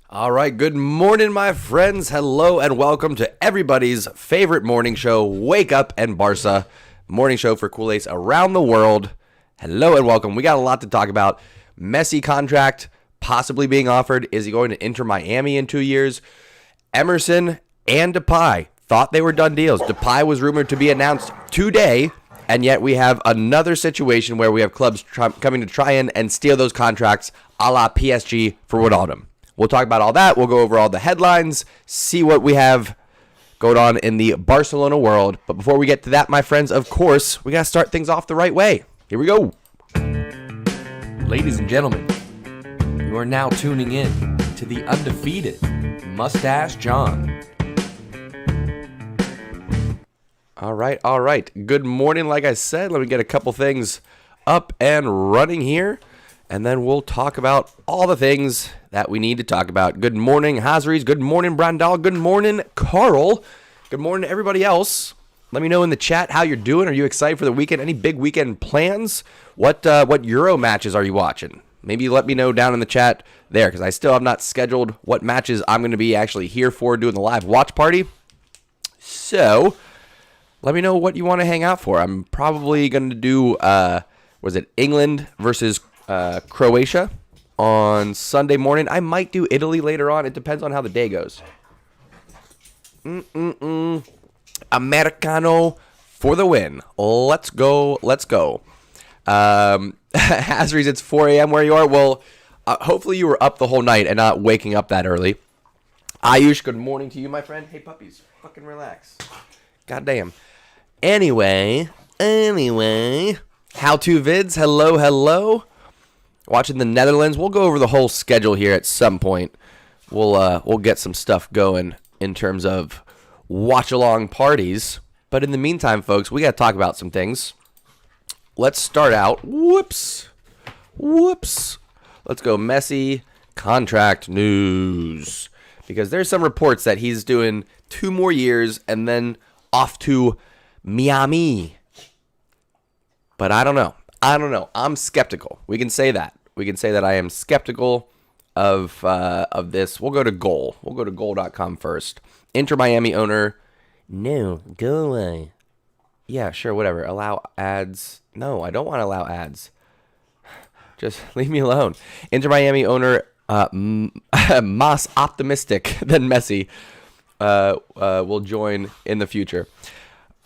All right, good morning, my friends. Hello and welcome to everybody's favorite morning show, Wake Up and Barca, morning show for Cules around the world. Hello and welcome. We got a lot to talk about. Messi contract possibly being offered. Is he going to Inter Miami in 2 years? Emerson and Depay thought they were done deals. Depay was rumored to be announced today, and yet we have another situation where we have clubs coming to try and steal those contracts a la PSG for Ronaldo. We'll talk about all that. We'll go over all the headlines, see what we have going on in the Barcelona world. But before we get to that, my friends, of course, we got to start things off the right way. Here we go. Ladies and gentlemen, you are now tuning in to the undefeated Mustache John. All right. Good morning. Like I said, let me get a couple things up and running here, and then we'll talk about all the things that we need to talk about. Good morning, Hazries. Good morning, Brandal. Good morning, Carl. Good morning to everybody else. Let me know in the chat how you're doing. Are you excited for the weekend? Any big weekend plans? What Euro matches are you watching? Maybe let me know down in the chat there, because I still have not scheduled what matches I'm going to be actually here for doing the live watch party. So let me know what you want to hang out for. I'm probably going to do, England versus Croatia on Sunday morning. I might do Italy later on. It depends on how the day goes. Americano for the win. Let's go. Hazries, it's 4 a.m. where you are. Well, hopefully you were up the whole night and not waking up that early. Ayush, good morning to you, my friend. Hey, puppies, fucking relax. Goddamn. Anyway. How-to vids. Hello. Watching the Netherlands. We'll go over the whole schedule here at some point. We'll get some stuff going in terms of watch-along parties. But in the meantime, folks, we got to talk about some things. Let's start out. Whoops. Let's go Messi contract news. Because there's some reports that he's doing 2 more years and then off to Miami. But I don't know. I'm skeptical. We can say that. I am skeptical of this. We'll go to Goal. We'll go to goal.com first. Inter Miami owner. No, go away. Yeah, sure, whatever. Allow ads. No, I don't want to allow ads. Just leave me alone. Inter Miami owner, más optimistic than Messi, will join in the future.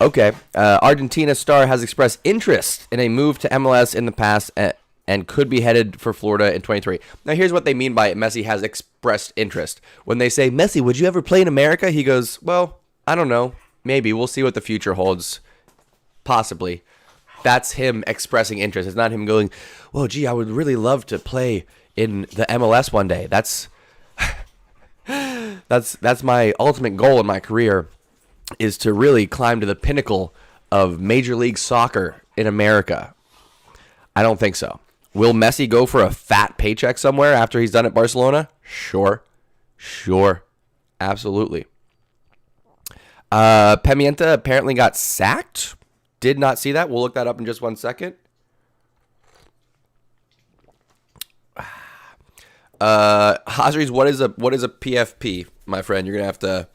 Okay, Argentina star has expressed interest in a move to MLS in the past and could be headed for Florida in 23. Now, here's what they mean by it. Messi has expressed interest. When they say, Messi, would you ever play in America? He goes, well, I don't know. Maybe. We'll see what the future holds. Possibly. That's him expressing interest. It's not him going, well, gee, I would really love to play in the MLS one day. That's my ultimate goal in my career, is to really climb to the pinnacle of Major League Soccer in America. I don't think so. Will Messi go for a fat paycheck somewhere after he's done at Barcelona? Sure. Absolutely. Pimienta apparently got sacked. Did not see that. We'll look that up in just 1 second. Hazries, what is a PFP, my friend? You're going to have to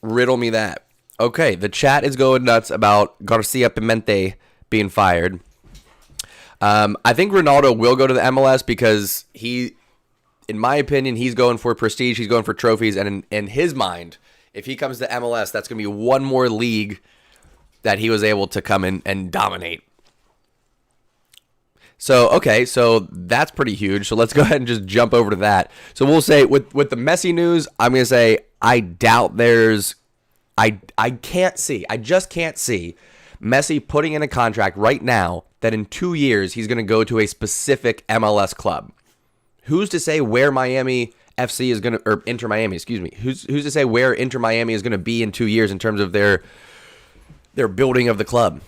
riddle me that. Okay, the chat is going nuts about Garcia Pimienta being fired. I think Ronaldo will go to the MLS because he, in my opinion, he's going for prestige. He's going for trophies. And in his mind, if he comes to MLS, that's going to be one more league that he was able to come in and dominate. So that's pretty huge. So let's go ahead and just jump over to that. So we'll say with the Messi news, I'm going to say I doubt I just can't see Messi putting in a contract right now that in 2 years he's going to go to a specific MLS club. Who's to say where Miami FC is going to, or Inter Miami, excuse me. Who's to say where Inter Miami is going to be in 2 years in terms of their building of the club?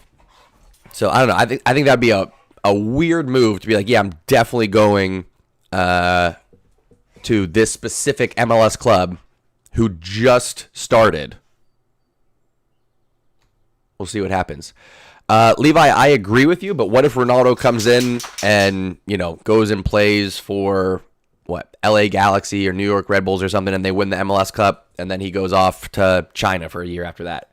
So I don't know. I think that'd be a weird move to be like, yeah, I'm definitely going to this specific MLS club who just started. We'll see what happens. Levi, I agree with you, but what if Ronaldo comes in and, goes and plays for LA Galaxy or New York Red Bulls or something, and they win the MLS Cup, and then he goes off to China for a year after that.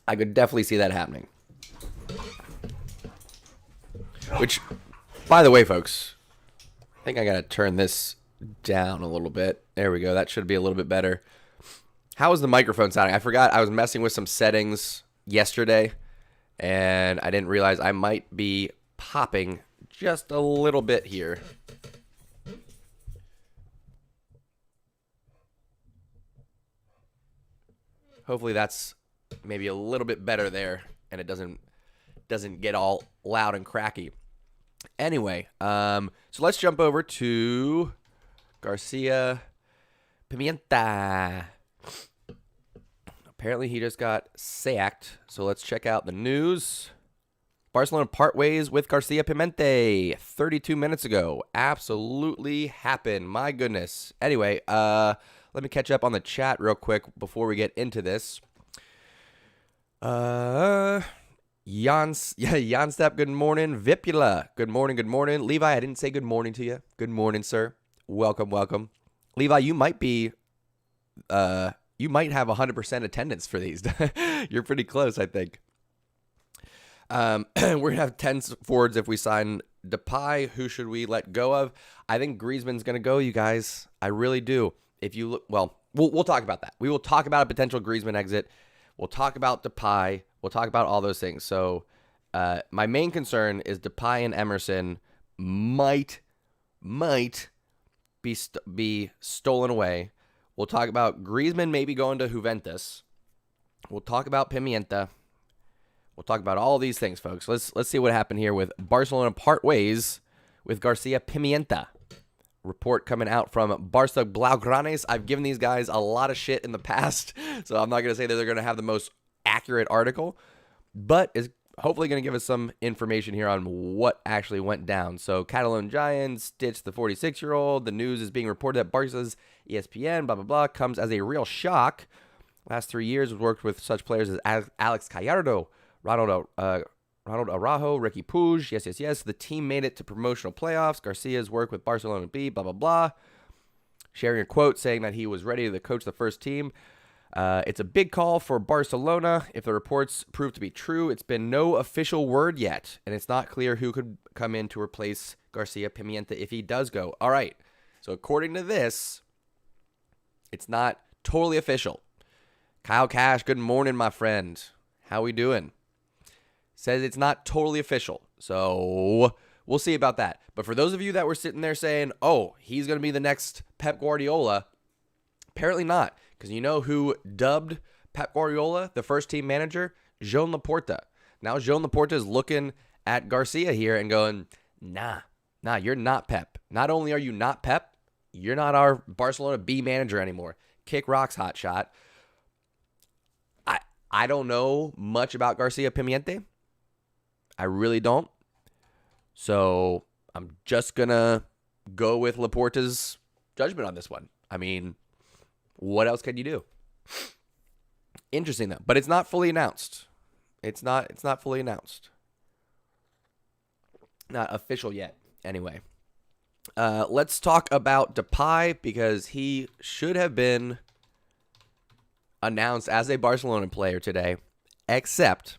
I could definitely see that happening. Which, by the way, folks, I think I got to turn this down a little bit. There we go. That should be a little bit better. How is the microphone sounding? I forgot I was messing with some settings yesterday, and I didn't realize I might be popping just a little bit here. Hopefully that's maybe a little bit better there, and it doesn't get all loud and cracky. Anyway, so let's jump over to Garcia Pimienta. Apparently he just got sacked, so let's check out the news. Barcelona part ways with Garcia Pimienta 32 minutes ago. Absolutely happened. My goodness. Anyway, let me catch up on the chat real quick before we get into this. Janstep, good morning. Vipula, good morning, good morning. Levi, I didn't say good morning to you. Good morning, sir. Welcome, welcome. Levi, you might have 100% attendance for these. You're pretty close, I think. We're going to have 10 forwards if we sign Depay. Who should we let go of? I think Griezmann's going to go, you guys. I really do. If you look, well, we'll talk about that. We will talk about a potential Griezmann exit. We'll talk about Depay. We'll talk about all those things. So my main concern is Depay and Emerson might be stolen away. We'll talk about Griezmann maybe going to Juventus. We'll talk about Pimienta. We'll talk about all these things, folks. Let's see what happened here with Barcelona part ways with Garcia Pimienta. Report coming out from Barca Blaugranes. I've given these guys a lot of shit in the past, so I'm not going to say that they're going to have the most accurate article, but is hopefully going to give us some information here on what actually went down. So Catalan Giants ditched the 46-year-old. The news is being reported that Barca's ESPN, blah, blah, blah, comes as a real shock. Last 3 years, we've worked with such players as Alex Gallardo, Ronald Araujo, Ricky Puig. Yes. The team made it to promotional playoffs. Garcia's work with Barcelona B, blah, blah, blah. Sharing a quote saying that he was ready to coach the first team. It's a big call for Barcelona. If the reports prove to be true, it's been no official word yet, and it's not clear who could come in to replace Garcia Pimienta if he does go. All right, so according to this, it's not totally official. Kyle Cash, good morning, my friend. How we doing? Says it's not totally official, so we'll see about that. But for those of you that were sitting there saying, oh, he's going to be the next Pep Guardiola, apparently not. Because you know who dubbed Pep Guardiola the first team manager? Joan Laporta. Now Joan Laporta is looking at Garcia here and going, nah, you're not Pep. Not only are you not Pep, you're not our Barcelona B manager anymore. Kick rocks, hot shot. I don't know much about Garcia Pimienta. I really don't. So I'm just going to go with Laporta's judgment on this one. I mean, what else can you do? Interesting, though. But it's not fully announced. It's not fully announced. Not official yet, anyway. Let's talk about Depay, because he should have been announced as a Barcelona player today, except,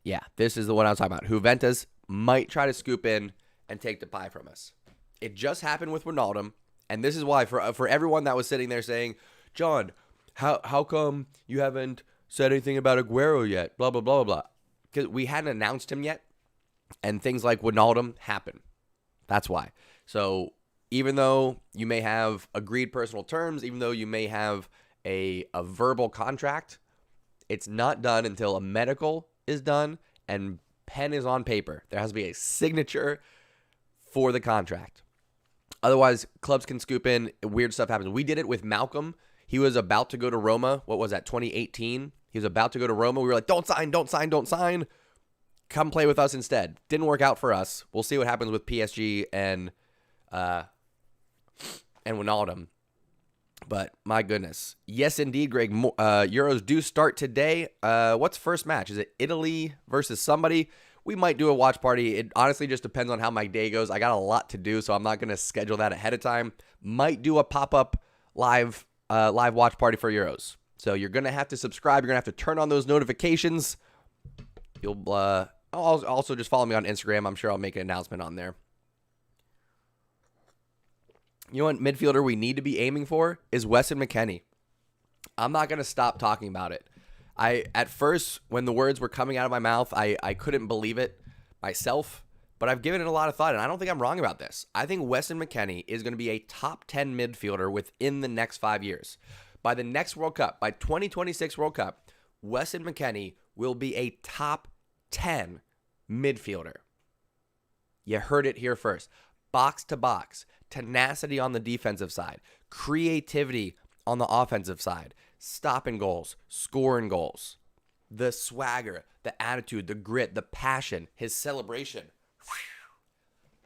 yeah, this is the one I was talking about. Juventus might try to scoop in and take Depay from us. It just happened with Ronaldo, and this is why, for everyone that was sitting there saying, John, how come you haven't said anything about Aguero yet? Blah, blah, blah, blah, blah. Because we hadn't announced him yet, and things like Wijnaldum happen. That's why. So even though you may have agreed personal terms, even though you may have a verbal contract, it's not done until a medical is done and pen is on paper. There has to be a signature for the contract. Otherwise, clubs can scoop in. Weird stuff happens. We did it with Malcolm. He was about to go to Roma. What was that, 2018? He was about to go to Roma. We were like, don't sign. Come play with us instead. Didn't work out for us. We'll see what happens with PSG and Wijnaldum. But my goodness. Yes, indeed, Greg. Euros do start today. What's first match? Is it Italy versus somebody? we might do a watch party. It honestly just depends on how my day goes. I got a lot to do, so I'm not going to schedule that ahead of time. Might do a pop-up live watch party for Euros. So you're going to have to subscribe. You're going to have to turn on those notifications. You'll also just follow me on Instagram. I'm sure I'll make an announcement on there. You know what midfielder we need to be aiming for is Weston McKennie. I'm not going to stop talking about it. At first, when the words were coming out of my mouth, I couldn't believe it myself, but I've given it a lot of thought, and I don't think I'm wrong about this. I think Weston McKennie is going to be a top 10 midfielder within the next 5 years. By the next World Cup, by 2026 World Cup, Weston McKennie will be a top 10 midfielder. You heard it here first. Box to box, tenacity on the defensive side, creativity on the offensive side, stopping goals, scoring goals, the swagger, the attitude, the grit, the passion, his celebration.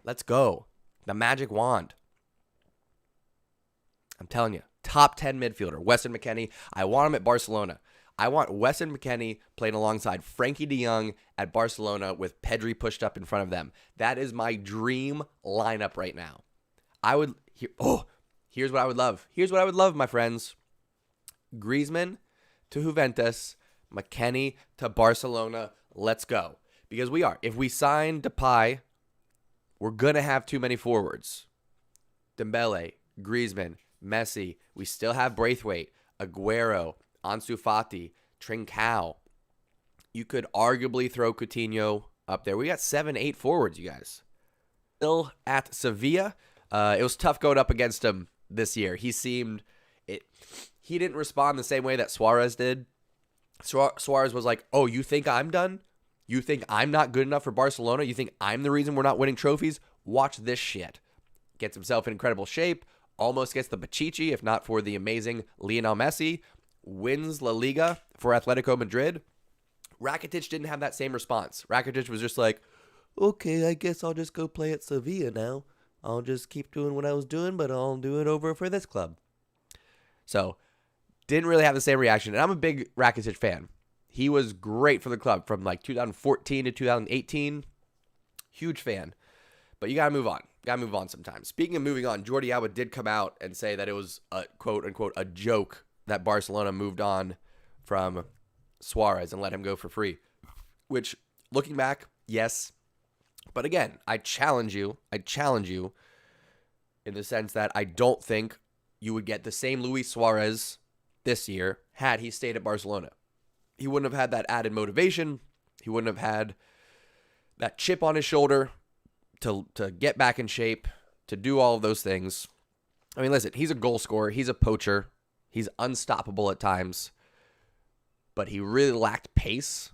Let's go. The magic wand. I'm telling you, top 10 midfielder, Weston McKennie. I want him at Barcelona. I want Weston McKennie playing alongside Frankie de Jong at Barcelona with Pedri pushed up in front of them. That is my dream lineup right now. Here's what I would love. Here's what I would love, my friends. Griezmann to Juventus, McKennie to Barcelona. Let's go. Because we are. If we sign Depay, we're going to have too many forwards. Dembele, Griezmann, Messi. We still have Braithwaite, Aguero, Ansu Fati, Trincao. You could arguably throw Coutinho up there. We got 7-8 forwards, you guys. Still at Sevilla. It was tough going up against him this year. He didn't respond the same way that Suarez did. Suarez was like, oh, you think I'm done? You think I'm not good enough for Barcelona? You think I'm the reason we're not winning trophies? Watch this shit. Gets himself in incredible shape. Almost gets the Pichichi, if not for the amazing Lionel Messi. Wins La Liga for Atletico Madrid. Rakitic didn't have that same response. Rakitic was just like, okay, I guess I'll just go play at Sevilla now. I'll just keep doing what I was doing, but I'll do it over for this club. So, didn't really have the same reaction. And I'm a big Rakitic fan. He was great for the club from like 2014 to 2018. Huge fan. But you got to move on. Got to move on sometimes. Speaking of moving on, Jordi Alba did come out and say that it was a quote-unquote a joke that Barcelona moved on from Suarez and let him go for free. Which, looking back, yes. But again, I challenge you in the sense that I don't think you would get the same Luis Suarez this year had he stayed at Barcelona. He wouldn't have had that added motivation. He wouldn't have had that chip on his shoulder to get back in shape, to do all of those things. I mean, listen, he's a goal scorer. He's a poacher. He's unstoppable at times. But he really lacked pace,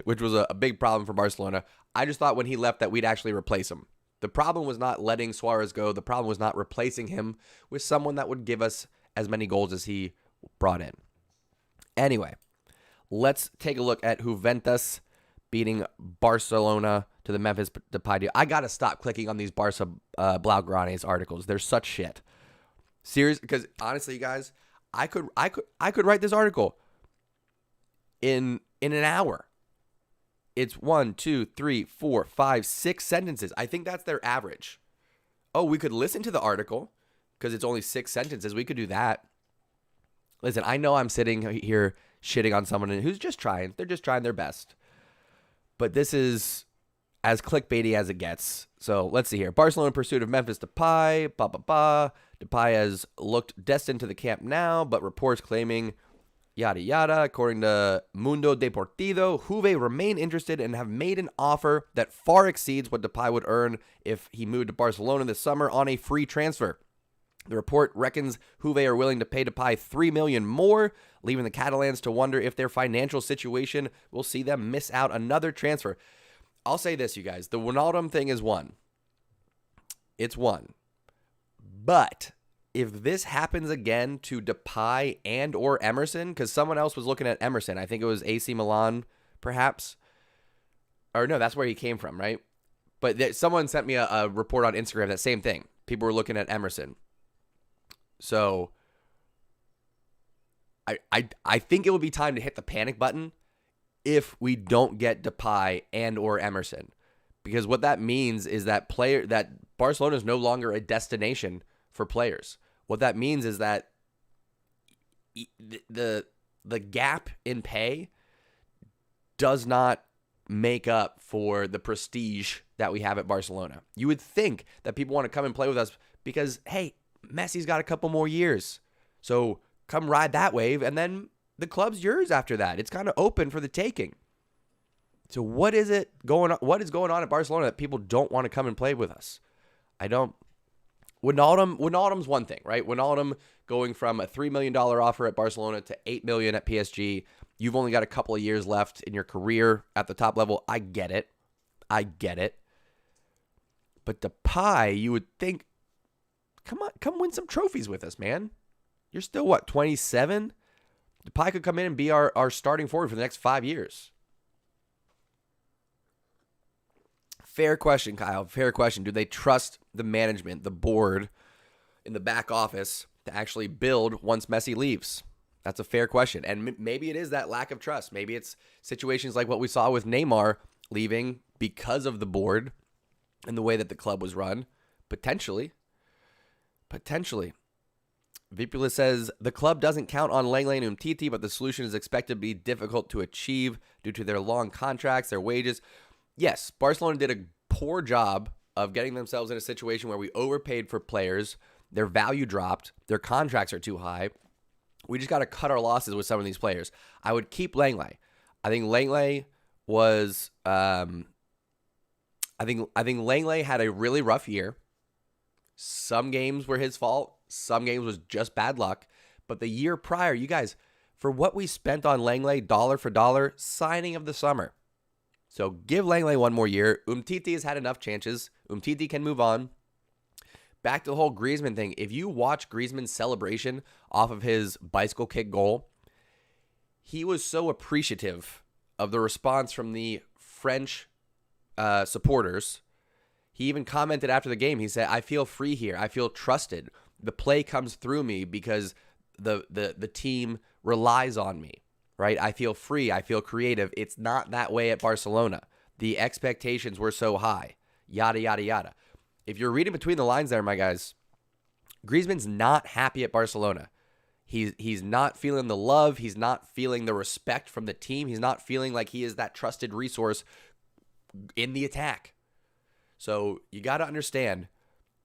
which was a big problem for Barcelona. I just thought when he left that we'd actually replace him. The problem was not letting Suarez go. The problem was not replacing him with someone that would give us as many goals as he brought in. Anyway, let's take a look at Juventus beating Barcelona to the Memphis Depay deal. I got to stop clicking on these Barca Blaugranes articles. They're such shit. Serious, because honestly, you guys, I could write this article in an hour. It's 1, 2, 3, 4, 5, 6 sentences. I think that's their average. Oh, we could listen to the article because it's only 6 sentences. We could do that. Listen, I know I'm sitting here shitting on someone who's just trying. They're just trying their best. But this is as clickbaity as it gets. So let's see here. Barcelona in pursuit of Memphis Depay. Depay has looked destined to the camp now, but reports claiming yada yada. According to Mundo Deportivo, Juve remain interested and have made an offer that far exceeds what Depay would earn if he moved to Barcelona this summer on a free transfer. The report reckons Juve are willing to pay Depay $3 million more, leaving the Catalans to wonder if their financial situation will see them miss out another transfer. I'll say this, you guys. The Wijnaldum thing is one. It's one. But if this happens again to Depay and or Emerson, because someone else was looking at Emerson. I think it was AC Milan, perhaps. Or no, that's where he came from, right? But someone sent me a report on Instagram, that same thing. People were looking at Emerson. So I think it would be time to hit the panic button if we don't get Depay and or Emerson. Because what that means is that Barcelona is no longer a destination for players. What that means is that the gap in pay does not make up for the prestige that we have at Barcelona. You would think that people want to come and play with us because, hey, Messi's got a couple more years. So come ride that wave, and then the club's yours after that. It's kind of open for the taking. So what is going on at Barcelona that people don't want to come and play with us? I don't. Wijnaldum's one thing, right? Wijnaldum going from a $3 million offer at Barcelona to $8 million at PSG. You've only got a couple of years left in your career at the top level. I get it. But Depay, you would think, come win some trophies with us, man. You're still, 27? Depay could come in and be our starting forward for the next 5 years. Fair question, Kyle. Fair question. Do they trust the management, the board, in the back office to actually build once Messi leaves? That's a fair question. And maybe it is that lack of trust. Maybe it's situations like what we saw with Neymar leaving because of the board and the way that the club was run. Potentially. Vipula says, the club doesn't count on Lenglet and Umtiti, but the solution is expected to be difficult to achieve due to their long contracts, their wages. Yes, Barcelona did a poor job of getting themselves in a situation where we overpaid for players, their value dropped, their contracts are too high. We just got to cut our losses with some of these players. I would keep Lenglet. I think Lenglet was I think Lenglet had a really rough year. Some games were his fault, some games was just bad luck, but the year prior, you guys, for what we spent on Lenglet, dollar for dollar, signing of the summer. So give Lenglet one more year. Umtiti has had enough chances. Umtiti can move on. Back to the whole Griezmann thing. If you watch Griezmann's celebration off of his bicycle kick goal, he was so appreciative of the response from the French supporters. He even commented after the game. He said, I feel free here. I feel trusted. The play comes through me because the team relies on me. Right? I feel free. I feel creative. It's not that way at Barcelona. The expectations were so high. Yada, yada, yada. If you're reading between the lines there, my guys, Griezmann's not happy at Barcelona. He's not feeling the love. He's not feeling the respect from the team. He's not feeling like he is that trusted resource in the attack. So you got to understand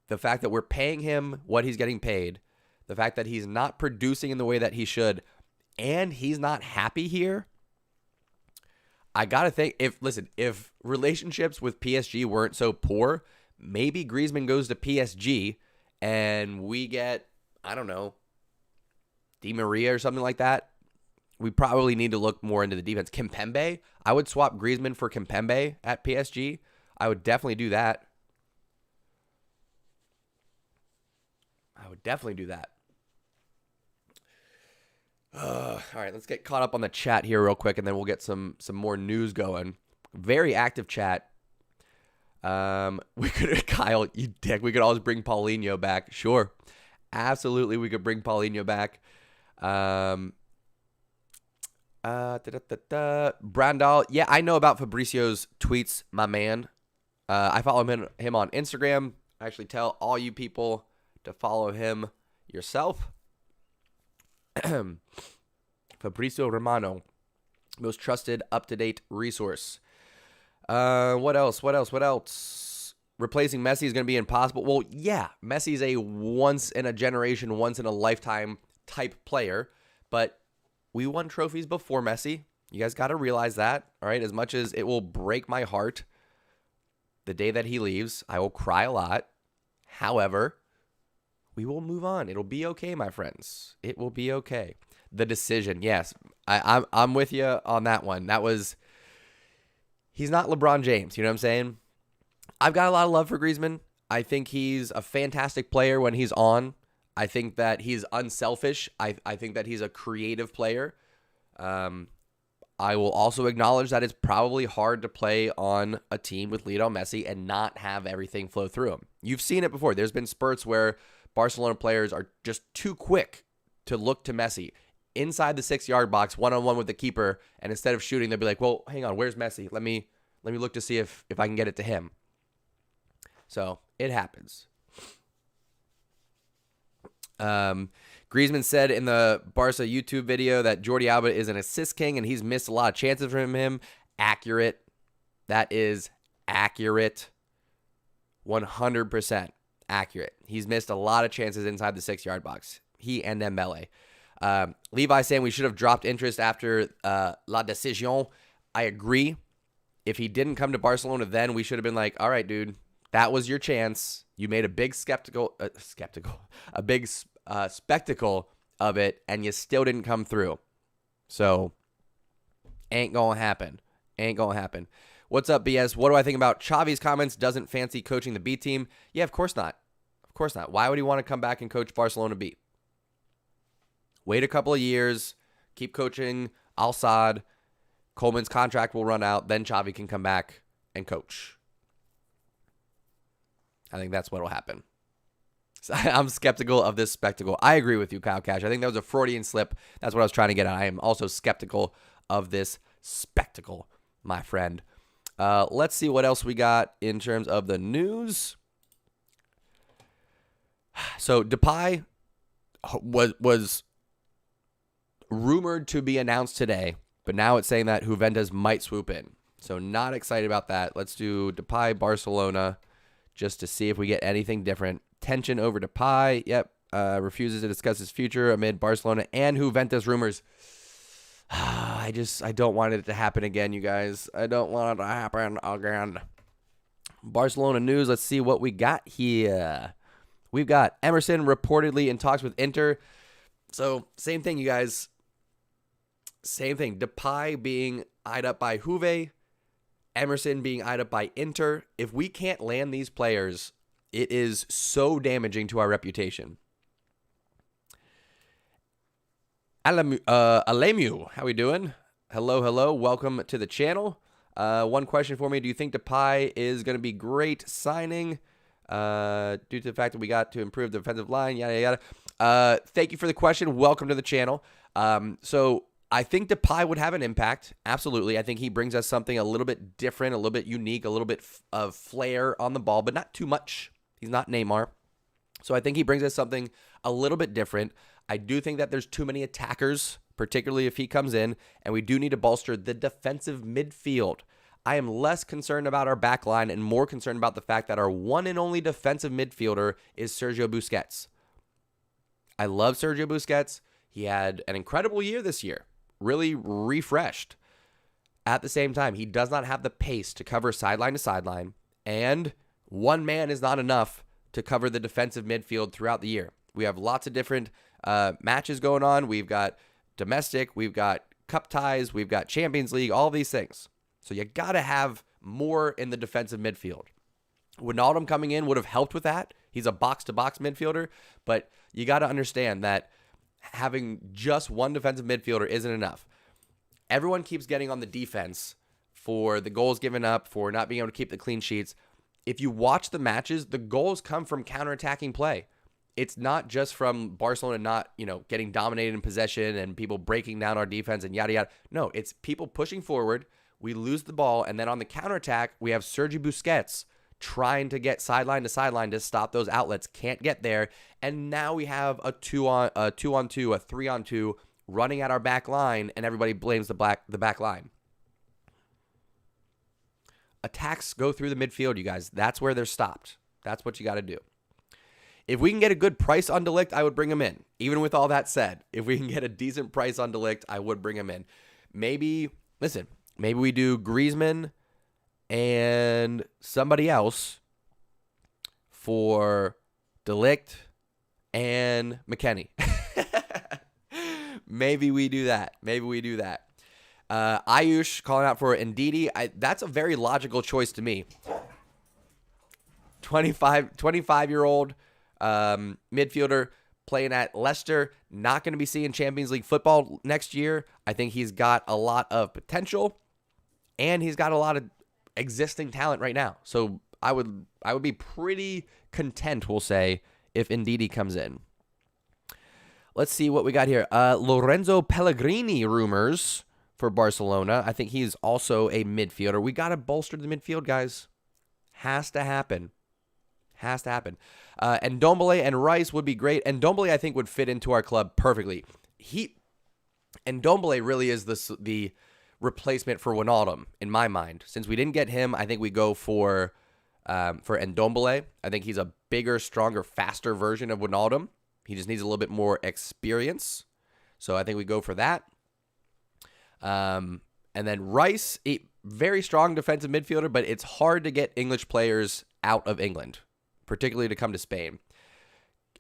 the fact that we're paying him what he's getting paid, the fact that he's not producing in the way that he should, and he's not happy here. I got to think, if relationships with PSG weren't so poor, maybe Griezmann goes to PSG and we get, I don't know, Di Maria or something like that. We probably need to look more into the defense. Kimpembe, I would swap Griezmann for Kimpembe at PSG. I would definitely do that. All right, let's get caught up on the chat here real quick, and then we'll get some more news going. Very active chat. We could, Kyle, you dick. We could always bring Paulinho back. Sure, absolutely, we could bring Paulinho back. Brandal, yeah, I know about Fabrizio's tweets, my man. I follow him on Instagram. I actually tell all you people to follow him yourself. Fabrizio Romano, most trusted, up-to-date resource. What else? Replacing Messi is going to be impossible. Well, yeah, Messi's a once-in-a-generation, once-in-a-lifetime type player, but we won trophies before Messi. You guys got to realize that, all right? As much as it will break my heart the day that he leaves, I will cry a lot. However, we will move on. It'll be okay, my friends. It will be okay. The decision, yes. I'm with you on that one. He's not LeBron James, you know what I'm saying? I've got a lot of love for Griezmann. I think he's a fantastic player when he's on. I think that he's unselfish. I think that he's a creative player. I will also acknowledge that it's probably hard to play on a team with Lionel Messi and not have everything flow through him. You've seen it before. There's been spurts where Barcelona players are just too quick to look to Messi inside the 6-yard box, one-on-one with the keeper, and instead of shooting, they'll be like, well, hang on, where's Messi? Let me look to see if I can get it to him. So it happens. Griezmann said in the Barca YouTube video that Jordi Alba is an assist king and he's missed a lot of chances from him. Accurate. That is accurate. 100% accurate. He's missed a lot of chances inside the 6-yard box. He and Dembele. Levi saying we should have dropped interest after La Decision. I agree. If he didn't come to Barcelona then, we should have been like, all right, dude, that was your chance. You made a big spectacle of it, and you still didn't come through. So, ain't gonna happen. Ain't gonna happen. What's up, BS? What do I think about Xavi's comments? Doesn't fancy coaching the B team? Yeah, of course not. Of course not. Why would he want to come back and coach Barcelona B? Wait a couple of years. Keep coaching Al-Sadd. Coleman's contract will run out. Then Xavi can come back and coach. I think that's what will happen. So I'm skeptical of this spectacle. I agree with you, Kyle Cash. I think that was a Freudian slip. That's what I was trying to get at. I am also skeptical of this spectacle, my friend. Let's see what else we got in terms of the news. So Depay was rumored to be announced today, but now it's saying that Juventus might swoop in. So not excited about that. Let's do Depay, Barcelona, just to see if we get anything different. Tension over Depay. Yep. Refuses to discuss his future amid Barcelona and Juventus rumors. I don't want it to happen again, you guys. I don't want it to happen again. Barcelona news. Let's see what we got here. We've got Emerson reportedly in talks with Inter. So same thing, you guys. Same thing. Depay being eyed up by Juve. Emerson being eyed up by Inter. If we can't land these players, it is so damaging to our reputation. Alemu, how we doing? Hello. Welcome to the channel. One question for me. Do you think Depay is going to be great signing due to the fact that we got to improve the defensive line? Yada, yada. Thank you for the question. Welcome to the channel. So I think Depay would have an impact. Absolutely. I think he brings us something a little bit different, a little bit unique, a little bit of flair on the ball, but not too much. He's not Neymar. So I think he brings us something a little bit different. I do think that there's too many attackers, particularly if he comes in, and we do need to bolster the defensive midfield. I am less concerned about our back line and more concerned about the fact that our one and only defensive midfielder is Sergio Busquets. I love Sergio Busquets. He had an incredible year this year, really refreshed. At the same time, he does not have the pace to cover sideline to sideline, and one man is not enough to cover the defensive midfield throughout the year. We have lots of different matches going on. We've got domestic, we've got cup ties, we've got Champions League, all these things. So you got to have more in the defensive midfield. Wijnaldum coming in would have helped with that. He's a box-to-box midfielder, but you got to understand that having just one defensive midfielder isn't enough. Everyone keeps getting on the defense for the goals given up, for not being able to keep the clean sheets. If you watch the matches, the goals come from counterattacking play. It's not just from Barcelona not, getting dominated in possession and people breaking down our defense and yada, yada. No, it's people pushing forward. We lose the ball, and then on the counterattack, we have Sergio Busquets trying to get sideline to sideline to stop those outlets. Can't get there, and now we have a 2-on-2, a 3-on-2 running at our back line, and everybody blames the back line. Attacks go through the midfield, you guys. That's where they're stopped. That's what you got to do. If we can get a good price on De Ligt, I would bring him in. Even with all that said, if we can get a decent price on De Ligt, I would bring him in. Maybe we do Griezmann and somebody else for De Ligt and McKennie. Maybe we do that. Ayush calling out for Ndidi. That's a very logical choice to me. 25-year-old midfielder playing at Leicester, not going to be seeing Champions League football next year. I think he's got a lot of potential, and he's got a lot of existing talent right now. So I would be pretty content, we'll say, if Ndidi comes in. Let's see what we got here. Lorenzo Pellegrini rumors for Barcelona. I think he's also a midfielder. We got to bolster the midfield, guys. Has to happen. Has to happen. And Ndombele and Rice would be great. And Ndombele, I think, would fit into our club perfectly. Ndombele really is the replacement for Wijnaldum, in my mind. Since we didn't get him, I think we go for Ndombele. I think he's a bigger, stronger, faster version of Wijnaldum. He just needs a little bit more experience. So I think we go for that. And then Rice, a very strong defensive midfielder, but it's hard to get English players out of England, particularly to come to Spain.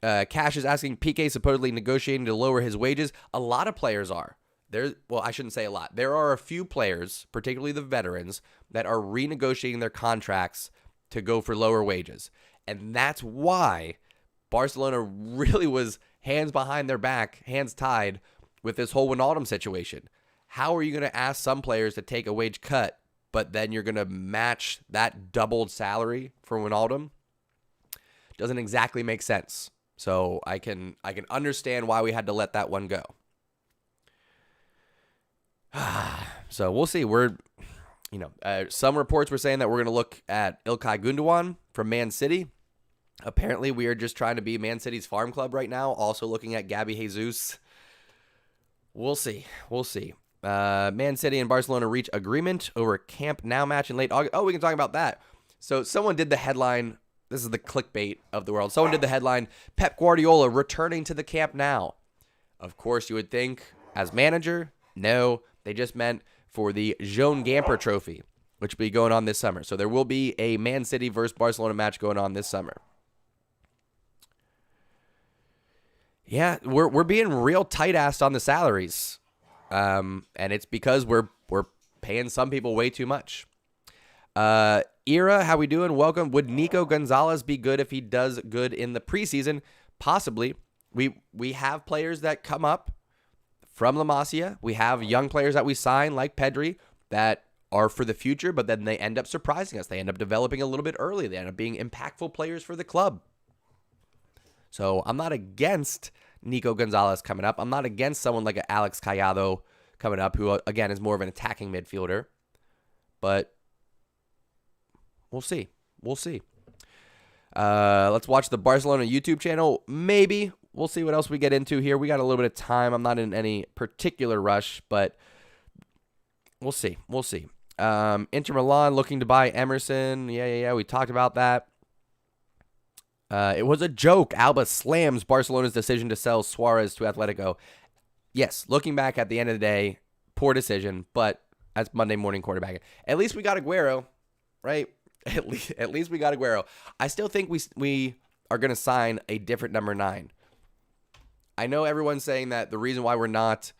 Cash is asking, Piqué supposedly negotiating to lower his wages. A lot of players are. Well, I shouldn't say a lot. There are a few players, particularly the veterans, that are renegotiating their contracts to go for lower wages. And that's why Barcelona really was hands behind their back, hands tied with this whole Wijnaldum situation. How are you going to ask some players to take a wage cut, but then you're going to match that doubled salary for Wijnaldum? Doesn't exactly make sense. So I can understand why we had to let that one go. So we'll see. Some reports were saying that we're going to look at Ilkay Gundogan from Man City. Apparently, we are just trying to be Man City's farm club right now. Also looking at Gabby Jesus. We'll see. Man City and Barcelona reach agreement over a Camp Nou match in late August. Oh, we can talk about that. So someone did the headline. This is the clickbait of the world. Someone did the headline, Pep Guardiola returning to the Camp Nou. Of course, you would think, as manager, no. They just meant for the Joan Gamper Trophy, which will be going on this summer. So there will be a Man City versus Barcelona match going on this summer. Yeah, we're being real tight-assed on the salaries. And it's because we're paying some people way too much. Ira, how we doing? Welcome. Would Nico Gonzalez be good if he does good in the preseason? Possibly. We have players that come up from La Masia. We have young players that we sign, like Pedri, that are for the future, but then they end up surprising us. They end up developing a little bit early. They end up being impactful players for the club. So I'm not against Nico Gonzalez coming up. I'm not against someone like Alex Callado coming up, who, again, is more of an attacking midfielder. But we'll see. Let's watch the Barcelona YouTube channel. Maybe. We'll see what else we get into here. We got a little bit of time. I'm not in any particular rush, but we'll see. Inter Milan looking to buy Emerson. Yeah. We talked about that. It was a joke. Alba slams Barcelona's decision to sell Suarez to Atletico. Yes, looking back at the end of the day, poor decision, but that's Monday morning quarterbacking. At least we got Aguero, right? At least we got Aguero. I still think we are going to sign a different number 9. I know everyone's saying that the reason why we're not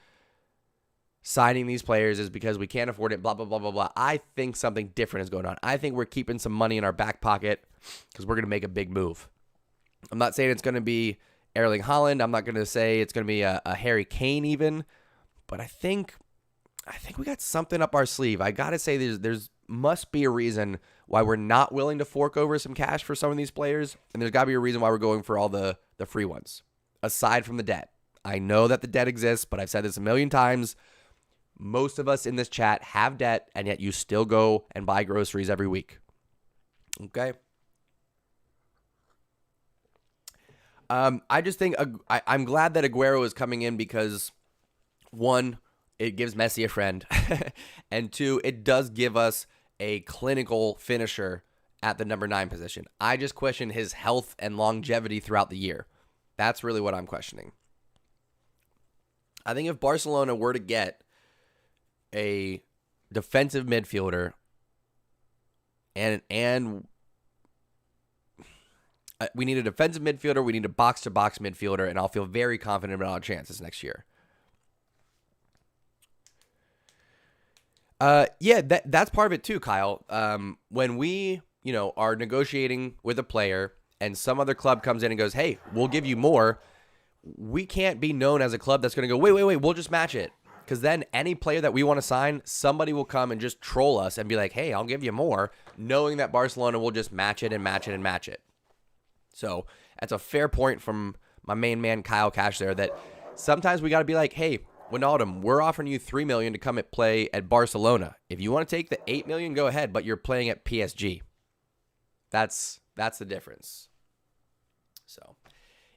signing these players is because we can't afford it, blah, blah, blah, blah, blah. I think something different is going on. I think we're keeping some money in our back pocket because we're going to make a big move. I'm not saying it's going to be Erling Haaland. I'm not going to say it's going to be a Harry Kane even. But I think we got something up our sleeve. I got to say there's must be a reason why we're not willing to fork over some cash for some of these players. And there's got to be a reason why we're going for all the free ones. Aside from the debt. I know that the debt exists, but I've said this a million times. Most of us in this chat have debt, and yet you still go and buy groceries every week. Okay? I just think I'm glad that Aguero is coming in because, one, it gives Messi a friend, and two, it does give us a clinical finisher at the number 9 position. I just question his health and longevity throughout the year. That's really what I'm questioning. I think if Barcelona were to get a defensive midfielder and we need a defensive midfielder, we need a box-to-box midfielder, and I'll feel very confident about our chances next year. That's part of it too, Kyle. When we, are negotiating with a player and some other club comes in and goes, hey, we'll give you more, we can't be known as a club that's going to go, wait, we'll just match it. Because then any player that we want to sign, somebody will come and just troll us and be like, hey, I'll give you more, knowing that Barcelona will just match it and match it and match it. So that's a fair point from my main man, Kyle Cash, there, that sometimes we got to be like, hey, Wijnaldum, we're offering you $3 million to come and play at Barcelona. If you want to take the $8 million, go ahead, but you're playing at PSG. That's the difference. So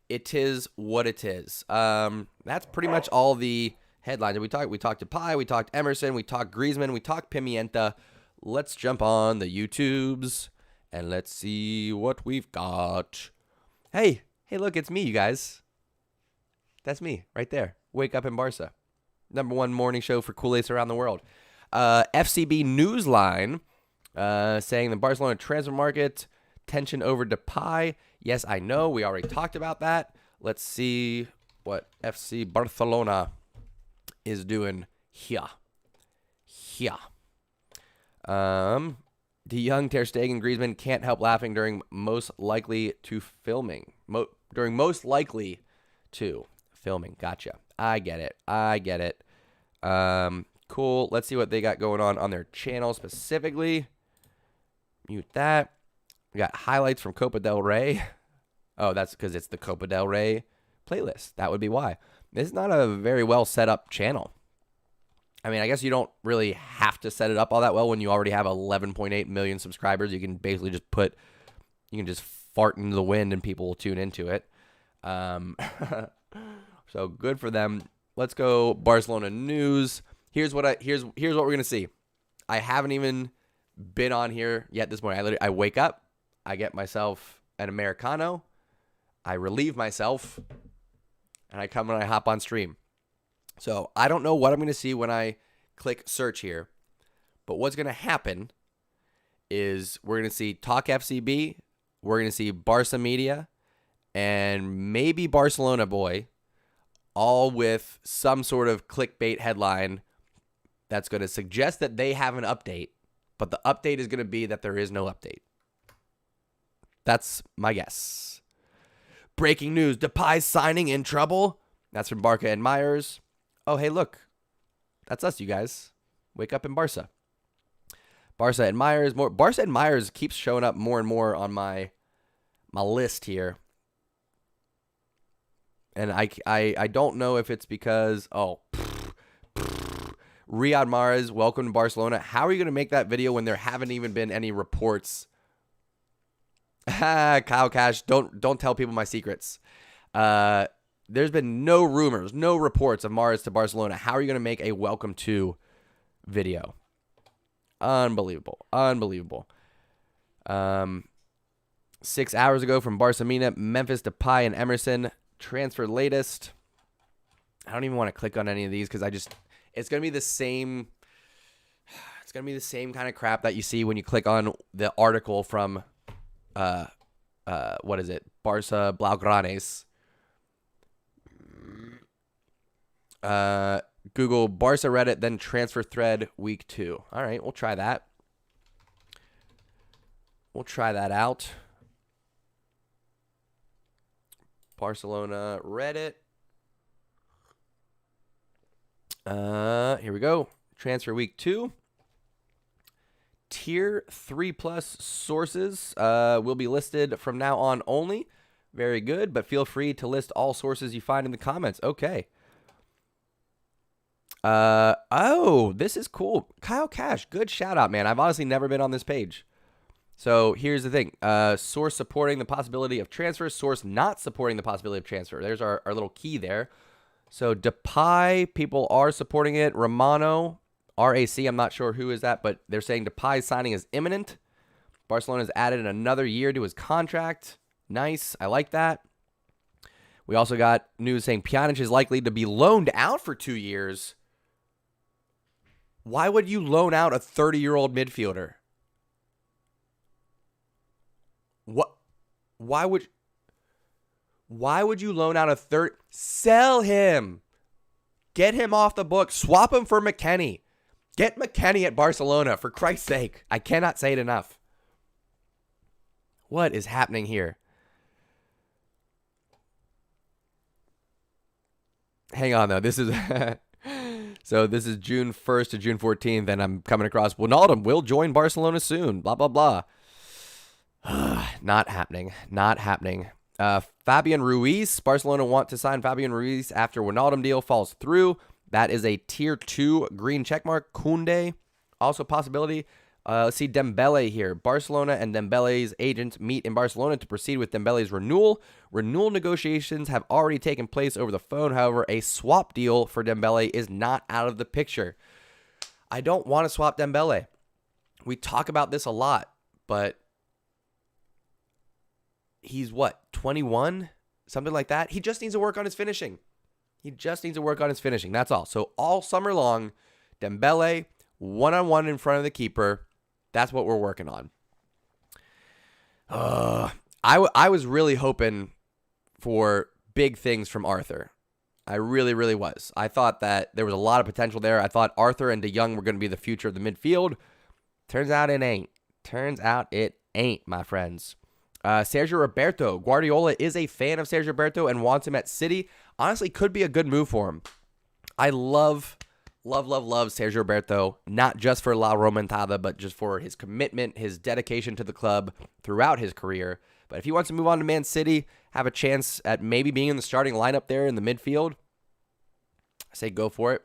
it is what it is. That's pretty much all the headlines. We talked Depay, we talked Emerson, we talked Griezmann, we talked Pimienta. Let's jump on the YouTubes and let's see what we've got. Hey, look, it's me, you guys. That's me right there. Wake Up in Barca. #1 morning show for Cules around the world. FCB Newsline saying the Barcelona transfer market, tension over Depay. Yes, I know. We already talked about that. Let's see what FC Barcelona is doing here. De Jong, Ter Stegen, Griezmann can't help laughing during most likely to filming. Gotcha. I get it. Cool. Let's see what they got going on their channel specifically. Mute that. We got highlights from Copa del Rey. Oh, that's because it's the Copa del Rey playlist. That would be why. This is not a very well set up channel. I mean, I guess you don't really have to set it up all that well when you already have 11.8 million subscribers. You can basically just fart into the wind and people will tune into it. So good for them. Let's go Barcelona news. Here's what we're gonna see. I haven't even been on here yet this morning. I wake up, I get myself an Americano, I relieve myself, and I come and I hop on stream. So I don't know what I'm gonna see when I click search here, but what's gonna happen is we're gonna see Talk FCB, we're gonna see Barca Media, and maybe Barcelona Boy, all with some sort of clickbait headline that's going to suggest that they have an update, but the update is going to be that there is no update. That's my guess. Breaking news, Depay signing in trouble. That's from Barca and Myers. Oh, hey, look. That's us, you guys. Wake Up in Barca. Barca and Myers. Barca and Myers keeps showing up more and more on my list here. And I don't know if it's because, Riyad Mahrez, welcome to Barcelona. How are you going to make that video when there haven't even been any reports? Kyle Cash, don't tell people my secrets. There's been no rumors, no reports of Mahrez to Barcelona. How are you going to make a welcome to video? Unbelievable. 6 hours ago from Barca Mina, Memphis Depay and Emerson. Transfer latest. I don't even want to click on any of these because it's going to be the same. It's going to be the same kind of crap that you see when you click on the article from, what is it? Barca Blaugranes. Google Barca Reddit, then transfer thread week 2. All right, we'll try that. We'll try that out. Barcelona Reddit. Here we go. Transfer week 2. Tier 3+ sources will be listed from now on only. Very good, but feel free to list all sources you find in the comments. Okay. Oh, this is cool. Kyle Cash, good shout out, man. I've honestly never been on this page. So here's the thing. Source supporting the possibility of transfer. Source not supporting the possibility of transfer. There's our little key there. So Depay, people are supporting it. Romano, RAC, I'm not sure who is that, but they're saying Depay's signing is imminent. Barcelona has added another year to his contract. Nice. I like that. We also got news saying Pjanic is likely to be loaned out for 2 years. Why would you loan out a 30-year-old midfielder? What? Why would you loan out a third? Sell him. Get him off the book. Swap him for McKennie. Get McKennie at Barcelona, for Christ's sake. I cannot say it enough. What is happening here? Hang on, though. This is so this is June 1st to June 14th, and I'm coming across Wijnaldum will join Barcelona soon. Blah, blah, blah. Not happening. Not happening. Fabian Ruiz. Barcelona want to sign Fabian Ruiz after Wijnaldum deal falls through. That is a tier 2 green checkmark. Koundé, also a possibility. Let's see Dembele here. Barcelona and Dembele's agents meet in Barcelona to proceed with Dembele's renewal. Renewal negotiations have already taken place over the phone. However, a swap deal for Dembele is not out of the picture. I don't want to swap Dembele. We talk about this a lot, but he's what, 21? Something like that? He just needs to work on his finishing. That's all. So all summer long, Dembele, one-on-one in front of the keeper. That's what we're working on. I was really hoping for big things from Arthur. I really, really was. I thought that there was a lot of potential there. I thought Arthur and De Jong were going to be the future of the midfield. Turns out it ain't, my friends. Sergio Roberto. Guardiola is a fan of Sergio Roberto and wants him at City. Honestly, could be a good move for him. I love Sergio Roberto, not just for La Remontada, but just for his commitment, his dedication to the club throughout his career. But if he wants to move on to Man City, have a chance at maybe being in the starting lineup there in the midfield, I say go for it.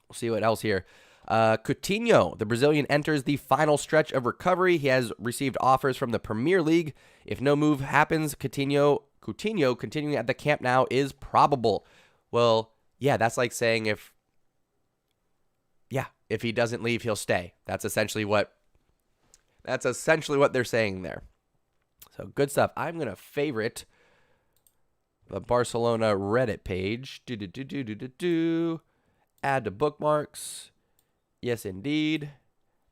We'll see what else here. Coutinho, the Brazilian, enters the final stretch of recovery. He has received offers from the Premier League. If no move happens, Coutinho continuing at the Camp Nou is probable. Well, yeah, that's like saying if he doesn't leave, he'll stay. That's essentially what they're saying there. So good stuff. I'm going to favorite the Barcelona Reddit page. Add to bookmarks. Yes, indeed.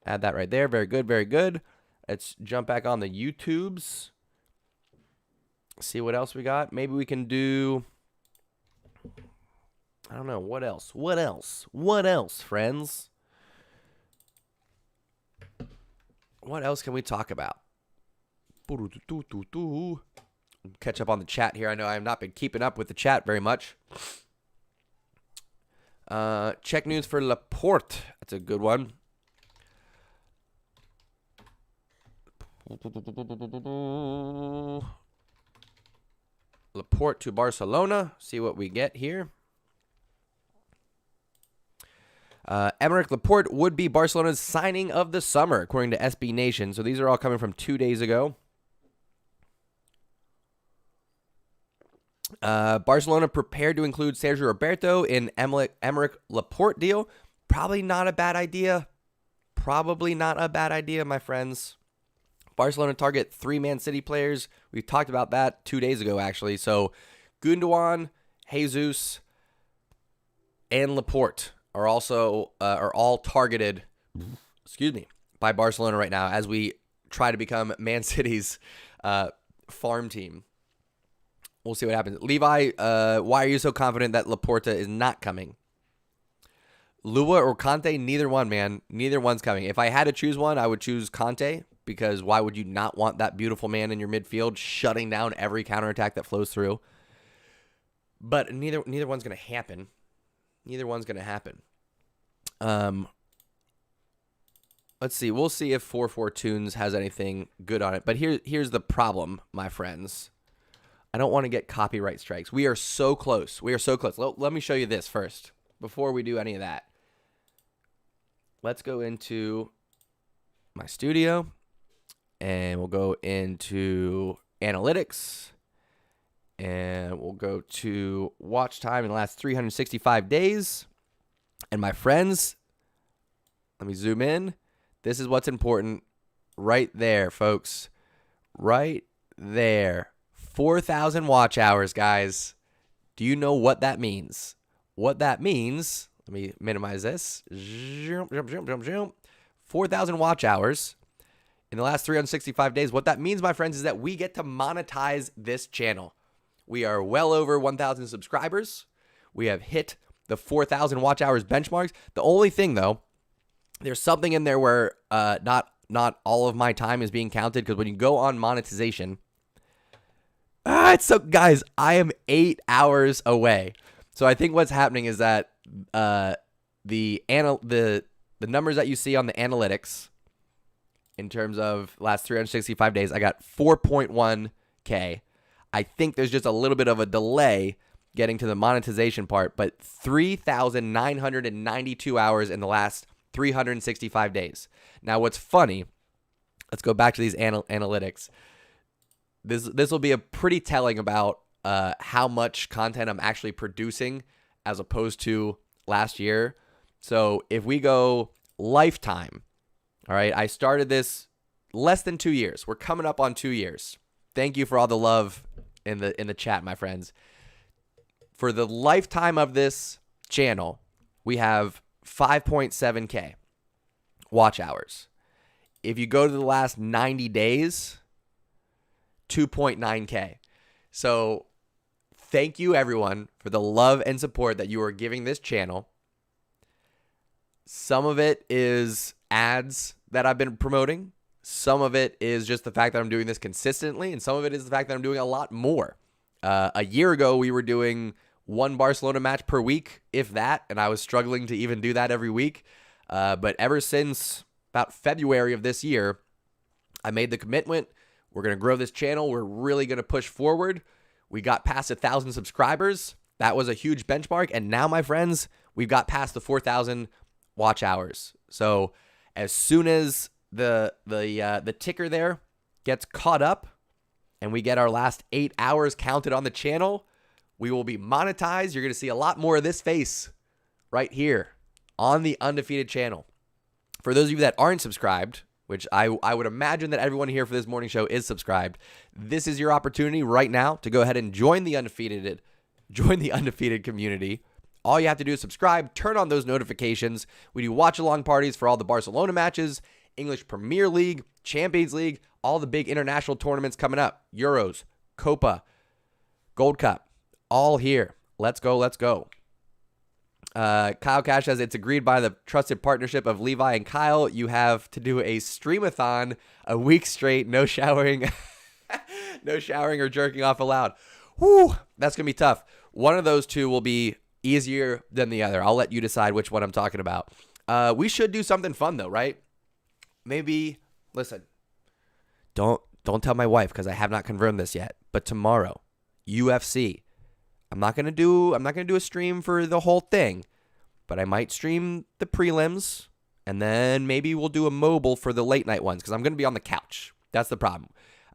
Add that right there. Very good, very good. Let's jump back on the YouTubes. See what else we got. Maybe we can do... I don't know. What else, friends? What else can we talk about? Catch up on the chat here. I know I have not been keeping up with the chat very much. Check news for Laporte. That's a good one. Laporte to Barcelona. See what we get here. Aymeric Laporte would be Barcelona's signing of the summer, according to SB Nation. So these are all coming from 2 days ago. Barcelona prepared to include Sergio Roberto in Aymeric Laporte deal. Probably not a bad idea, my friends. Barcelona target 3 Man City players. We talked about that 2 days ago, actually. So Gundogan, Jesus, and Laporte are all targeted, by Barcelona right now as we try to become Man City's farm team. We'll see what happens. Levi, why are you so confident that Laporta is not coming? Lua or Conte? Neither one, man. Neither one's coming. If I had to choose one, I would choose Conte, because why would you not want that beautiful man in your midfield shutting down every counterattack that flows through? But neither one's going to happen. Let's see. We'll see if 4 Tunes has anything good on it. But here's the problem, my friends. I don't want to get copyright strikes. We are so close. Let me show you this first before we do any of that. Let's go into my studio, and we'll go into analytics, and we'll go to watch time in the last 365 days. And my friends, let me zoom in. This is what's important right there, folks. Right there. 4,000 watch hours, guys. Do you know what that means? Let me minimize this. 4,000 watch hours in the last 365 days. What that means, my friends, is that we get to monetize this channel. We are well over 1,000 subscribers. We have hit the 4,000 watch hours benchmarks. The only thing, though, there's something in there where not all of my time is being counted, because when you go on monetization, guys, I am 8 hours away. So I think what's happening is that the numbers that you see on the analytics in terms of last 365 days. I got 4.1K. I think there's just a little bit of a delay getting to the monetization part, but 3,992 hours in the last 365 days. Now, what's funny, let's go back to these analytics. This will be a pretty telling about how much content I'm actually producing as opposed to last year. So if we go lifetime, all right, I started this less than 2 years. We're coming up on 2 years. Thank you for all the love in the chat, my friends. For the lifetime of this channel, we have 5.7K watch hours. If you go to the last 90 days, 2.9K. So thank you, everyone, for the love and support that you are giving this channel. Some of it is ads that I've been promoting. Some of it is just the fact that I'm doing this consistently. And some of it is the fact that I'm doing a lot more. A year ago, we were doing one Barcelona match per week, if that. And I was struggling to even do that every week. But ever since about February of this year, I made the commitment. We're going to grow this channel. We're really going to push forward. We got past 1,000 subscribers. That was a huge benchmark. And now, my friends, we've got past the 4,000 watch hours. So as soon as the ticker there gets caught up and we get our last 8 hours counted on the channel, we will be monetized. You're going to see a lot more of this face right here on the Undefeated channel. For those of you that aren't subscribed, which I would imagine that everyone here for this morning show is subscribed, this is your opportunity right now to go ahead and join the Undefeated community. All you have to do is subscribe, turn on those notifications. We do watch-along parties for all the Barcelona matches, English Premier League, Champions League, all the big international tournaments coming up, Euros, Copa, Gold Cup, all here. Let's go, let's go. Kyle Cash says, it's agreed by the trusted partnership of Levi and Kyle. You have to do a streamathon a week straight, no showering, no showering or jerking off allowed. Whew, that's going to be tough. One of those two will be easier than the other. I'll let you decide which one I'm talking about. We should do something fun though, right? Maybe, listen, don't tell my wife because I have not confirmed this yet, but tomorrow, UFC. I'm not going to do a stream for the whole thing, but I might stream the prelims and then maybe we'll do a mobile for the late night ones because I'm going to be on the couch. That's the problem.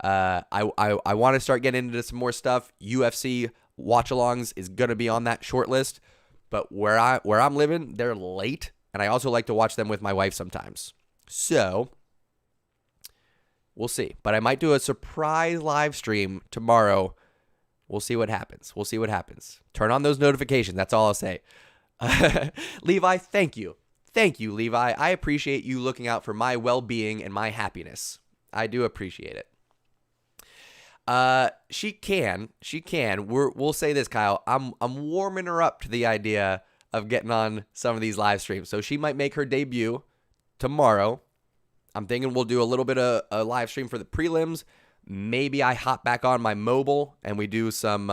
I want to start getting into some more stuff. UFC watch-alongs is going to be on that short list, but where I'm living, they're late, and I also like to watch them with my wife sometimes. So we'll see. But I might do a surprise live stream tomorrow. We'll see what happens. We'll see what happens. Turn on those notifications. That's all I'll say. Levi, thank you. Thank you, Levi. I appreciate you looking out for my well-being and my happiness. I do appreciate it. She can. We'll say this, Kyle. I'm warming her up to the idea of getting on some of these live streams. So she might make her debut tomorrow. I'm thinking we'll do a little bit of a live stream for the prelims. Maybe I hop back on my mobile and we do some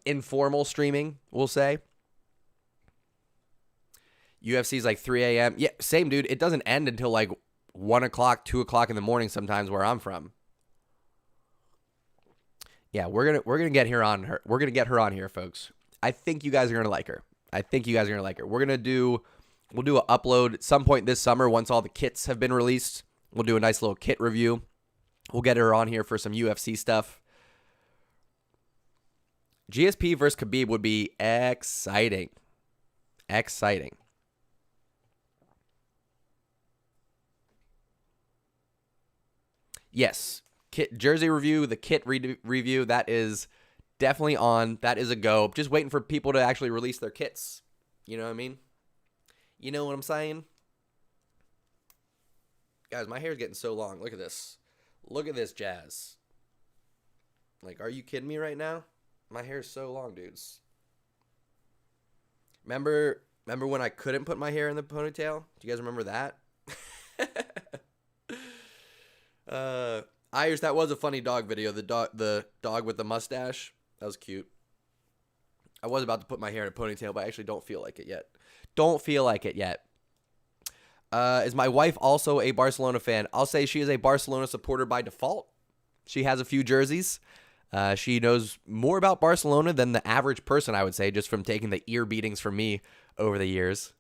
informal streaming, we'll say. UFC's like 3 a.m. Yeah, same, dude. It doesn't end until like 1 o'clock, 2 o'clock in the morning sometimes where I'm from. Yeah, we're gonna get her on her. We're gonna get her on here, folks. I think you guys are gonna like her. We'll do an upload at some point this summer once all the kits have been released. We'll do a nice little kit review. We'll get her on here for some UFC stuff. GSP versus Khabib would be exciting. Yes, kit jersey review, the kit review, that is definitely on. That is a go. Just waiting for people to actually release their kits. You know what I mean? You know what I'm saying? Guys, my hair's getting so long. Look at this. Look at this jazz. Like, are you kidding me right now? My hair's so long, dudes. Remember when I couldn't put my hair in the ponytail? Do you guys remember that? Irish, that was a funny dog video. The dog with the mustache. That was cute. I was about to put my hair in a ponytail, but I actually don't feel like it yet. Is my wife also a Barcelona fan? I'll say she is a Barcelona supporter by default. She has a few jerseys. She knows more about Barcelona than the average person, I would say, just from taking the ear beatings from me over the years.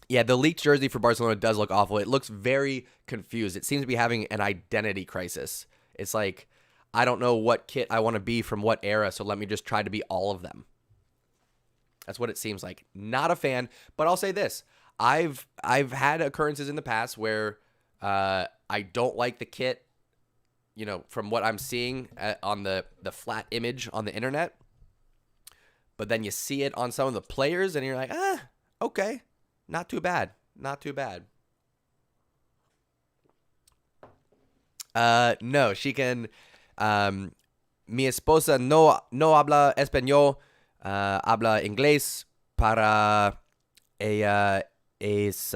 Yeah, the leaked jersey for Barcelona does look awful. It looks very confused. It seems to be having an identity crisis. It's like, I don't know what kit I want to be from what era, so let me just try to be all of them. That's what it seems like. Not a fan, but I'll say this. I've had occurrences in the past where I don't like the kit, from what I'm seeing on the flat image on the internet. But then you see it on some of the players, and you're like, okay. Not too bad. Not too bad. No, she can. Mi esposa no habla español, habla inglés para ella es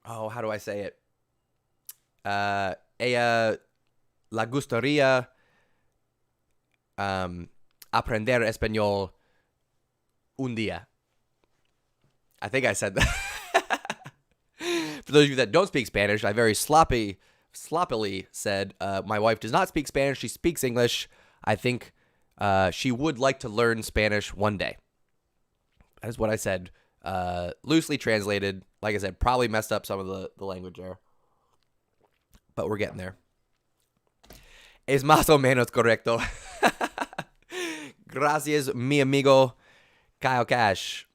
how do I say it? Ella la gustaría aprender español un día. I think I said that. For those of you that don't speak Spanish, I very sloppily said my wife does not speak Spanish. She speaks English. I think she would like to learn Spanish one day. That is what I said. Loosely translated. Like I said, probably messed up some of the language there. But we're getting there. Es más o menos correcto. Gracias, mi amigo Kyle Cash.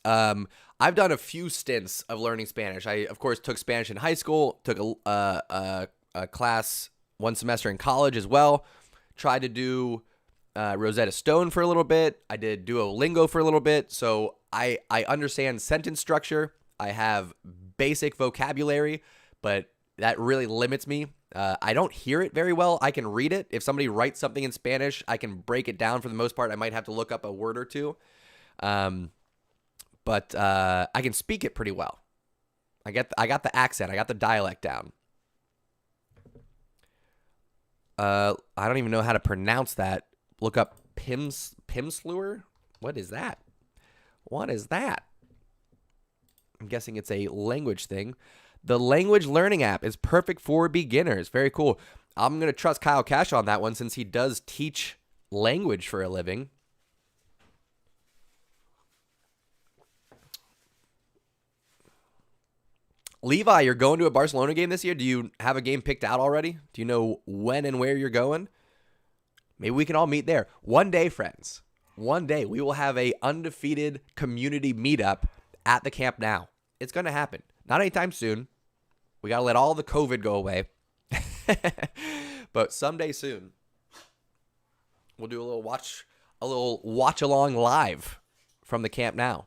I've done a few stints of learning Spanish. I, of course, took Spanish in high school, took a class one semester in college as well. Tried to do Rosetta Stone for a little bit. I did Duolingo for a little bit. So I understand sentence structure. I have basic vocabulary, but that really limits me. I don't hear it very well. I can read it. If somebody writes something in Spanish, I can break it down for the most part. I might have to look up a word or two. But I can speak it pretty well. I got the accent. I got the dialect down. I don't even know how to pronounce that. Look up Pimsleur. What is that? What is that? I'm guessing it's a language thing. The language learning app is perfect for beginners. Very cool. I'm going to trust Kyle Cash on that one since he does teach language for a living. Levi, you're going to a Barcelona game this year? Do you have a game picked out already? Do you know when and where you're going? Maybe we can all meet there. One day, friends. One day, we will have a undefeated community meetup at the Camp Nou. It's going to happen. Not anytime soon. We got to let all the COVID go away. But someday soon, we'll do a little watch along live from the Camp Nou.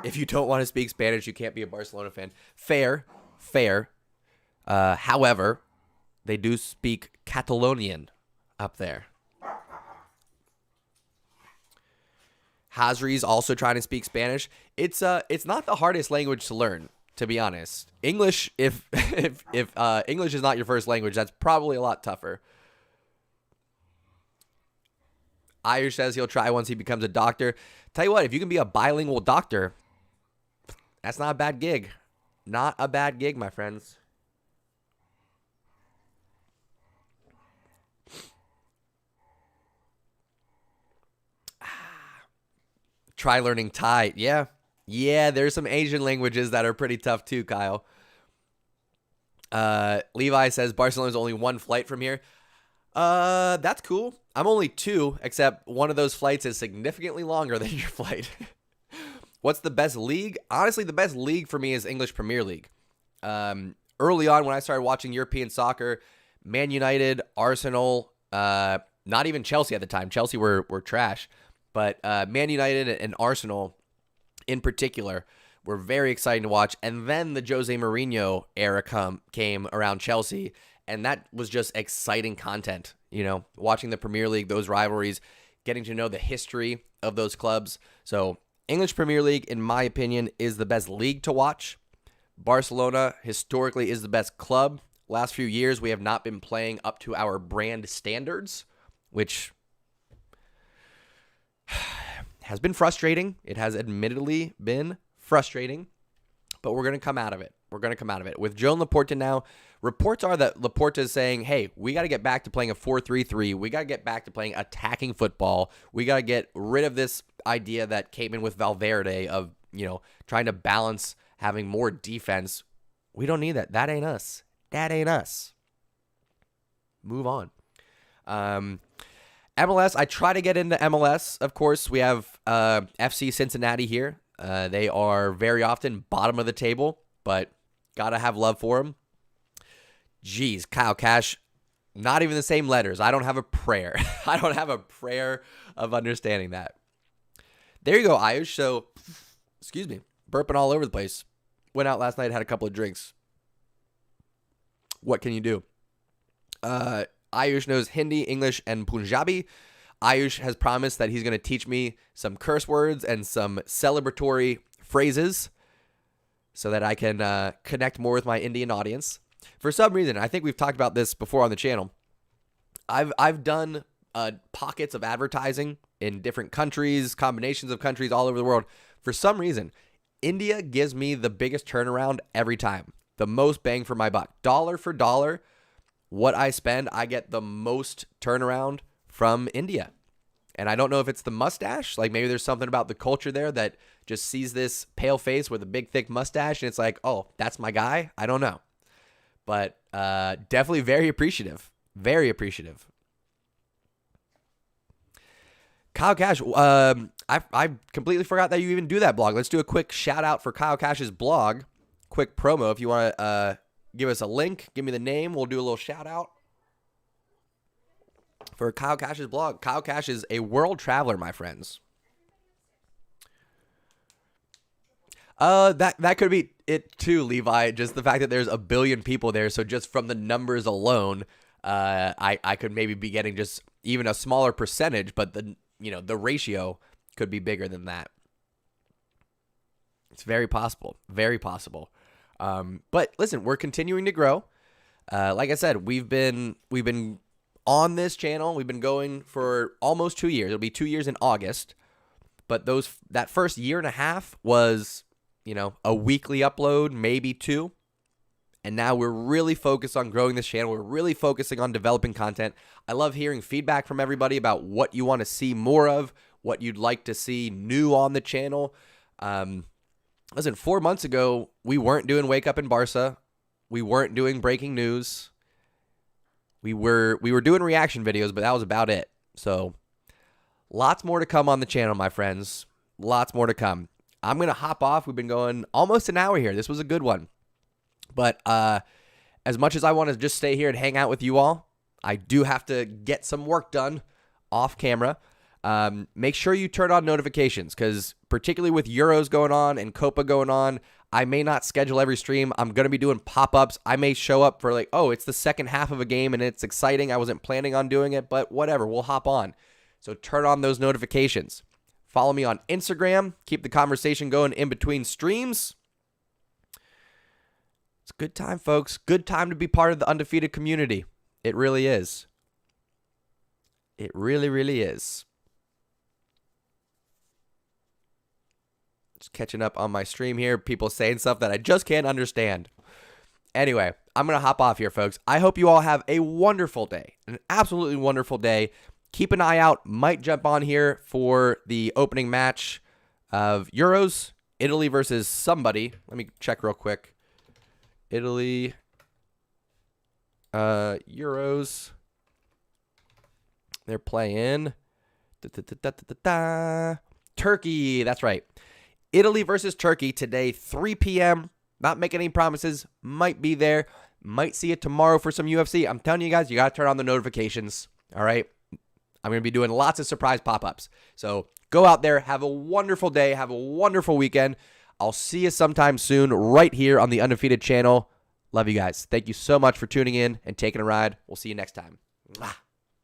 If you don't want to speak Spanish, you can't be a Barcelona fan. Fair. However, they do speak Catalonian up there. Hazri's also trying to speak Spanish. It's not the hardest language to learn, to be honest. English, if English is not your first language, that's probably a lot tougher. Irish says he'll try once he becomes a doctor. Tell you what, if you can be a bilingual doctor, that's not a bad gig. Not a bad gig, my friends. Try learning Thai. Yeah, there's some Asian languages that are pretty tough too, Kyle. Levi says Barcelona's only one flight from here. That's cool. I'm only 2, except one of those flights is significantly longer than your flight. What's the best league? Honestly, the best league for me is English Premier League. Early on when I started watching European soccer, Man United, Arsenal, not even Chelsea at the time. Chelsea were trash. But Man United and Arsenal in particular were very exciting to watch. And then the Jose Mourinho era came around Chelsea, and that was just exciting content. You know, watching the Premier League, those rivalries, getting to know the history of those clubs. So English Premier League, in my opinion, is the best league to watch. Barcelona historically is the best club. Last few years, we have not been playing up to our brand standards, which has been frustrating. It has admittedly been frustrating, but we're going to come out of it. We're going to come out of it. With Joan Laporta now, reports are that Laporta is saying, hey, we got to get back to playing a 4-3-3. We got to get back to playing attacking football. We got to get rid of this idea that came in with Valverde of, trying to balance having more defense. We don't need that. That ain't us. That ain't us. Move on. MLS, I try to get into MLS, of course. We have FC Cincinnati here. They are very often bottom of the table, but got to have love for them. Jeez, Kyle Cash, not even the same letters. I don't have a prayer. I don't have a prayer of understanding that. There you go, Ayush. So, excuse me, burping all over the place. Went out last night, had a couple of drinks. What can you do? Ayush knows Hindi, English, and Punjabi. Ayush has promised that he's going to teach me some curse words and some celebratory phrases so that I can connect more with my Indian audience. For some reason, I think we've talked about this before on the channel. I've done pockets of advertising in different countries, combinations of countries all over the world. For some reason, India gives me the biggest turnaround every time. The most bang for my buck. Dollar for dollar, what I spend, I get the most turnaround from India. And I don't know if it's the mustache. Like maybe there's something about the culture there that just sees this pale face with a big, thick mustache. And it's like, oh, that's my guy. I don't know. But definitely very appreciative. Very appreciative. Kyle Cash, I completely forgot that you even do that blog. Let's do a quick shout out for Kyle Cash's blog. Quick promo. If you want to give us a link, give me the name. We'll do a little shout out for Kyle Cash's blog. Kyle Cash is a world traveler, my friends. That could be it too, Levi. Just the fact that there's a billion people there. So just from the numbers alone, I could maybe be getting just even a smaller percentage, but the ratio could be bigger than that. It's very possible. Very possible. But listen, we're continuing to grow. Like I said, we've been on this channel. We've been going for almost 2 years. It'll be 2 years in August. But that first year and a half was, a weekly upload, maybe 2. And now we're really focused on growing this channel. We're really focusing on developing content. I love hearing feedback from everybody about what you want to see more of, what you'd like to see new on the channel. Listen, 4 months ago, we weren't doing Wake Up in Barca. We weren't doing breaking news. We were doing reaction videos, but that was about it. So lots more to come on the channel, my friends. Lots more to come. I'm going to hop off. We've been going almost an hour here. This was a good one. But as much as I want to just stay here and hang out with you all, I do have to get some work done off camera. Make sure you turn on notifications because particularly with Euros going on and Copa going on, I may not schedule every stream. I'm going to be doing pop-ups. I may show up for it's the second half of a game and it's exciting. I wasn't planning on doing it, but whatever. We'll hop on. So turn on those notifications. Follow me on Instagram. Keep the conversation going in between streams. It's a good time, folks. Good time to be part of the Undefeated community. It really is. It really, really is. Just catching up on my stream here. People saying stuff that I just can't understand. Anyway, I'm going to hop off here, folks. I hope you all have a wonderful day. An absolutely wonderful day. Keep an eye out. Might jump on here for the opening match of Euros. Italy versus somebody. Let me check real quick. Italy. Euros. They're playing. Turkey. That's right. Italy versus Turkey today, 3 p.m. Not making any promises. Might be there. Might see it tomorrow for some UFC. I'm telling you guys, you got to turn on the notifications. All right? I'm going to be doing lots of surprise pop-ups. So go out there. Have a wonderful day. Have a wonderful weekend. I'll see you sometime soon right here on the Undefeated channel. Love you guys. Thank you so much for tuning in and taking a ride. We'll see you next time. Mwah.